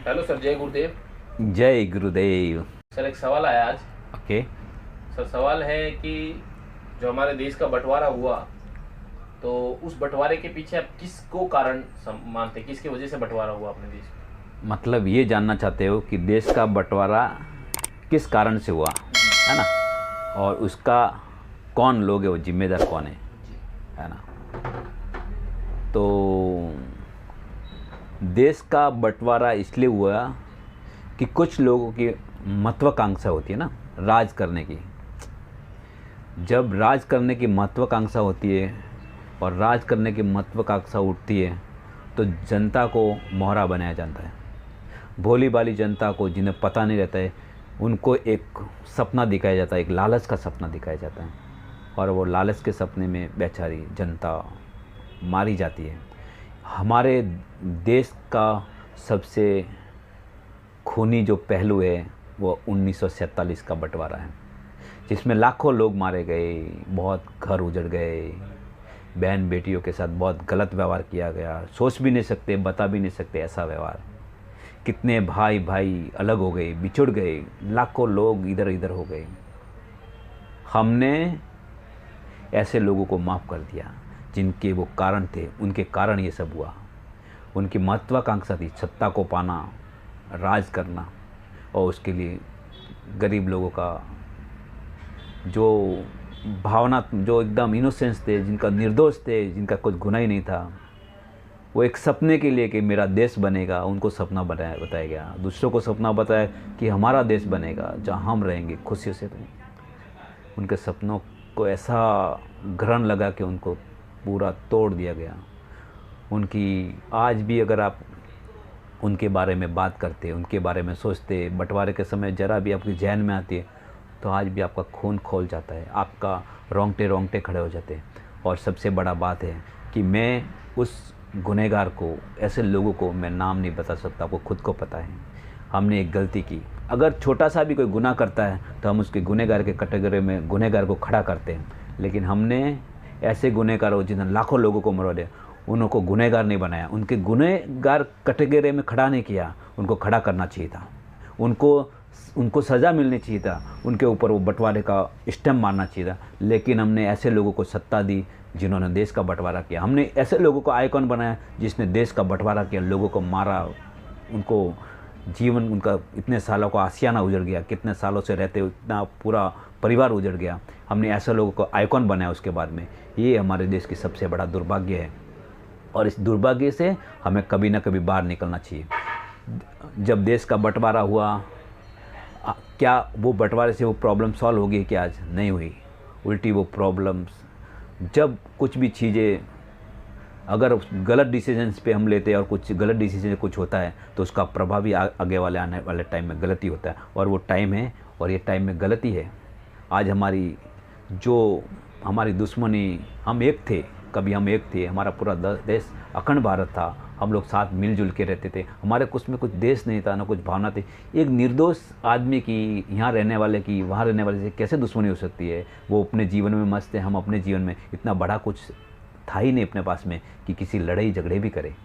Hello sir, जय गुरुदेव। जय गुरुदेव। Sir, एक सवाल आया आज। ओके। सर, सवाल है कि जो हमारे देश का बंटवारा हुआ, तो उस बंटवारे के पीछे आप किसको कारण मानते हैं, किसकी वजह से बंटवारा हुआ अपने देश में? मतलब ये जानना चाहते हो कि देश का बंटवारा किस कारण से हुआ, है ना? और उसका कौन लोग है, वो जिम्मेदार कौन है ना? तो देश का बंटवारा इसलिए हुआ कि कुछ लोगों की महत्वाकांक्षा होती है ना, राज करने की। जब राज करने की महत्वाकांक्षा होती है और राज करने की महत्वाकांक्षा उठती है तो जनता को मोहरा बनाया जाता है। भोली भाली जनता को, जिन्हें पता नहीं रहता है, उनको एक सपना दिखाया जाता है, एक लालच का सपना दिखाया जाता है, और वो लालच के सपने में बेचारी जनता मारी जाती है। हमारे देश का सबसे खूनी जो पहलू है वो 1947 का बंटवारा है, जिसमें लाखों लोग मारे गए, बहुत घर उजड़ गए, बहन बेटियों के साथ बहुत गलत व्यवहार किया गया। सोच भी नहीं सकते, बता भी नहीं सकते ऐसा व्यवहार। कितने भाई भाई अलग हो गए, बिछुड़ गए, लाखों लोग इधर इधर हो गए। हमने ऐसे लोगों को माफ़ कर दिया जिनके वो कारण थे, उनके कारण ये सब हुआ। उनकी महत्वाकांक्षा थी सत्ता को पाना, राज करना, और उसके लिए गरीब लोगों का जो भावना, जो एकदम इनोसेंस थे, जिनका निर्दोष थे, जिनका कुछ गुनाह ही नहीं था, वो एक सपने के लिए कि मेरा देश बनेगा, उनको सपना बताया गया। दूसरों को सपना बताया कि हमारा देश बनेगा जहाँ हम रहेंगे, खुशियों से रहेंगे। उनके सपनों को ऐसा ग्रहण लगा कि उनको पूरा तोड़ दिया गया। उनकी आज भी अगर आप उनके बारे में बात करते, उनके बारे में सोचते, बंटवारे के समय ज़रा भी आपकी जहन में आती है तो आज भी आपका खून खौल जाता है, आपका रोंगटे रोंगटे खड़े हो जाते हैं। और सबसे बड़ा बात है कि मैं उस गुनहगार को, ऐसे लोगों को मैं नाम नहीं बता सकता, आपको खुद को पता है। हमने एक गलती की, अगर छोटा सा भी कोई गुनाह करता है तो हम उसके गुनहगार के कैटेगरी में गुनहगार को खड़ा करते हैं। लेकिन हमने ऐसे गुनहगारों जिन्होंने लाखों लोगों को मरवा दिया, उनको गुनहगार नहीं बनाया, उनके गुनहगार कैटेगरी में खड़ा नहीं किया। उनको खड़ा करना चाहिए था, उनको सज़ा मिलनी चाहिए था, उनके ऊपर वो बंटवारे का स्टैम्प मारना चाहिए था। लेकिन हमने ऐसे लोगों को सत्ता दी जिन्होंने देश का बंटवारा किया। हमने ऐसे लोगों को आइकॉन बनाया जिसने देश का बंटवारा किया, लोगों को मारा, उनको जीवन, उनका इतने सालों का आशियाना उजड़ गया, कितने सालों से रहते इतना पूरा परिवार उजड़ गया। हमने ऐसे लोगों को आइकॉन बनाया उसके बाद में। ये हमारे देश की सबसे बड़ा दुर्भाग्य है, और इस दुर्भाग्य से हमें कभी ना कभी बाहर निकलना चाहिए। जब देश का बंटवारा हुआ, क्या वो बंटवारे से वो प्रॉब्लम सॉल्व हो गई? क्या आज नहीं हुई, उल्टी वो प्रॉब्लम्स, जब कुछ भी चीज़ें अगर गलत डिसीजंस पे हम लेते हैं और कुछ गलत डिसीजन कुछ होता है तो उसका प्रभाव भी आगे वाले आने वाले टाइम में गलती होता है। और वो टाइम है, और ये टाइम में गलती है। आज हमारी दुश्मनी, हम एक थे, कभी हम एक थे, हमारा पूरा देश अखंड भारत था, हम लोग साथ मिलजुल के रहते थे, हमारे कुछ में कुछ देश नहीं था, ना कुछ भावना थी। एक निर्दोष आदमी की, यहाँ रहने वाले की, वहाँ रहने वाले से कैसे दुश्मनी हो सकती है? वो अपने जीवन में मस्त है, हम अपने जीवन में, इतना बड़ा कुछ था ही नहीं अपने पास में कि किसी लड़ाई झगड़े भी करे।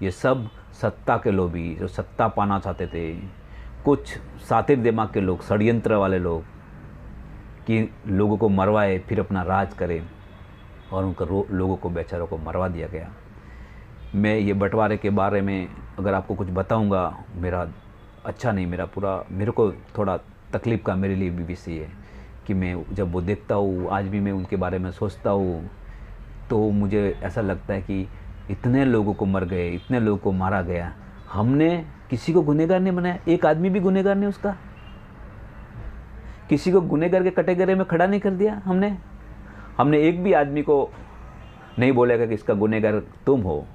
ये सब सत्ता के लोभी, जो सत्ता पाना चाहते थे, कुछ सातिर दिमाग के लोग, षड्यंत्र वाले लोग, कि लोगों को मरवाए फिर अपना राज करें, और उनको लोगों को, बेचारों को मरवा दिया गया। मैं ये बंटवारे के बारे में अगर आपको कुछ बताऊंगा, मेरा अच्छा नहीं, मेरे को थोड़ा तकलीफ़ का मेरे लिए भी विषय है कि मैं जब वो देखता हूँ, आज भी मैं उनके बारे में सोचता हूँ, तो मुझे ऐसा लगता है कि इतने लोगों को मर गए, इतने लोगों को मारा गया, हमने किसी को गुनहगार नहीं बनाया, एक आदमी भी गुनहगार नहीं उसका, किसी को गुनहगार के कैटेगरी में खड़ा नहीं कर दिया। हमने एक भी आदमी को नहीं बोलेगा कि इसका गुनहगार तुम हो,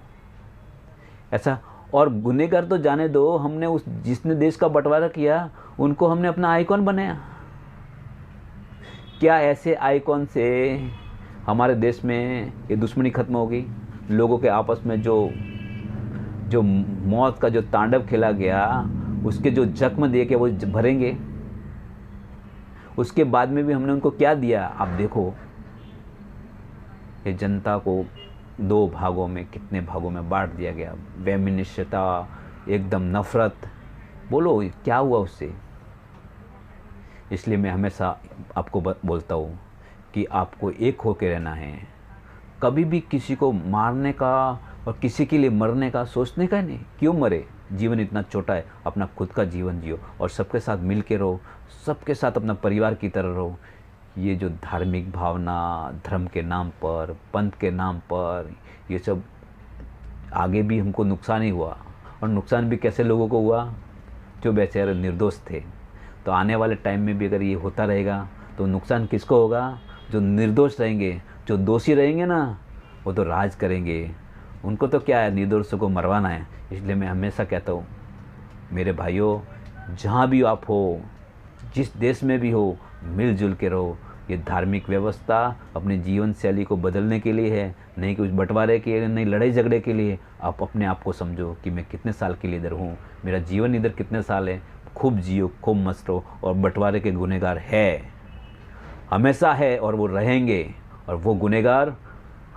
ऐसा। और गुनहगार तो जाने दो, हमने जिसने देश का बंटवारा किया उनको हमने अपना आइकॉन बनाया। क्या ऐसे आइकॉन से हमारे देश में ये दुश्मनी खत्म होगी? लोगों के आपस में जो मौत का जो तांडव खेला गया, उसके जो जख्म दे के वो भरेंगे? उसके बाद में भी हमने उनको क्या दिया? आप देखो, ये जनता को दो भागों में, कितने भागों में बांट दिया गया। वैमनस्यता, एकदम नफ़रत, बोलो क्या हुआ उससे। इसलिए मैं हमेशा आपको बोलता हूँ कि आपको एक होकर रहना है। कभी भी किसी को मारने का और किसी के लिए मरने का सोचने का नहीं। क्यों मरे, जीवन इतना छोटा है, अपना खुद का जीवन जियो और सबके साथ मिल के रहो, सबके साथ अपना परिवार की तरह रहो। ये जो धार्मिक भावना, धर्म के नाम पर, पंथ के नाम पर, ये सब आगे भी हमको नुकसान ही हुआ। और नुकसान भी कैसे लोगों को हुआ, जो बेचारे निर्दोष थे। तो आने वाले टाइम में भी अगर ये होता रहेगा तो नुकसान किसको होगा, जो निर्दोष रहेंगे, जो दोषी रहेंगे ना, वो तो राज करेंगे। उनको तो क्या है, निर्दोषों को मरवाना है। इसलिए मैं हमेशा कहता हूँ मेरे भाइयों, जहाँ भी आप हो, जिस देश में भी हो, मिलजुल के रहो। ये धार्मिक व्यवस्था अपने जीवन शैली को बदलने के लिए है, नहीं कि उस बंटवारे के लिए, नहीं लड़ाई झगड़े के लिए। आप अपने आप को समझो कि मैं कितने साल के लिए इधर हूँ, मेरा जीवन इधर कितने साल है। खूब जियो, खूब मस्त रहो। और बंटवारे के गुनहगार है, हमेशा है और वो रहेंगे। और वो गुनहगार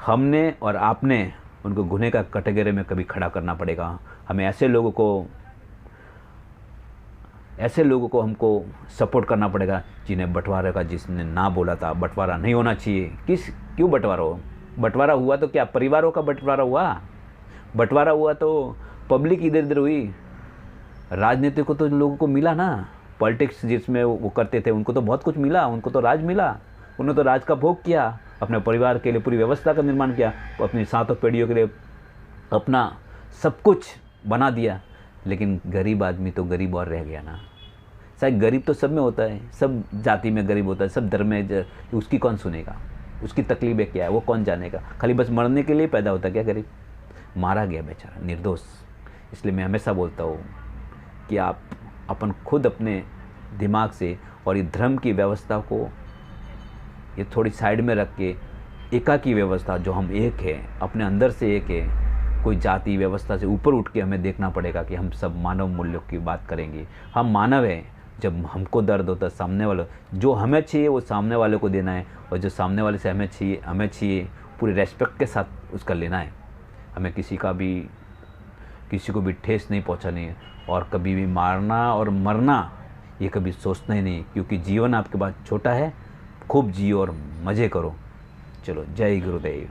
हमने और आपने उनको गुनह का कटघरे में कभी खड़ा करना पड़ेगा। हमें ऐसे लोगों को हमको सपोर्ट करना पड़ेगा जिन्हें बंटवारे का, जिसने ना बोला था बंटवारा नहीं होना चाहिए। क्यों बंटवारा हो? बंटवारा हुआ तो क्या परिवारों का बंटवारा हुआ? बंटवारा हुआ तो पब्लिक इधर उधर हुई। राजनीति को तो लोगों को मिला ना, पॉलिटिक्स जिसमें वो करते थे उनको तो बहुत कुछ मिला, उनको तो राज मिला। उन्होंने तो राज का भोग किया, अपने परिवार के लिए पूरी व्यवस्था का निर्माण किया, अपनी सातों पीढ़ियों के लिए अपना सब कुछ बना दिया। लेकिन गरीब आदमी तो गरीब और रह गया ना। शायद गरीब तो सब में होता है, सब जाति में गरीब होता है, सब धर्म में। उसकी कौन सुनेगा, उसकी तकलीफें क्या है वो कौन जानेगा। खाली बस मरने के लिए पैदा होता है क्या गरीब? मारा गया बेचारा, निर्दोष। इसलिए मैं हमेशा बोलता हूँ कि आप अपन खुद अपने दिमाग से और ये धर्म की व्यवस्था को ये थोड़ी साइड में रख के, एका की व्यवस्था, जो हम एक है, अपने अंदर से एक है, कोई जाति व्यवस्था से ऊपर उठ के हमें देखना पड़ेगा कि हम सब मानव मूल्यों की बात करेंगे। हम मानव हैं। जब हमको दर्द होता है, सामने वाले जो हमें चाहिए वो सामने वाले को देना है, और जो सामने वाले से हमें चाहिए पूरी रेस्पेक्ट के साथ उसका लेना है। हमें किसी को भी ठेस नहीं पहुंचानी है, और कभी भी मारना और मरना ये कभी सोचना ही नहीं, क्योंकि जीवन आपके पास छोटा है। खूब जियो और मज़े करो। चलो, जय गुरुदेव।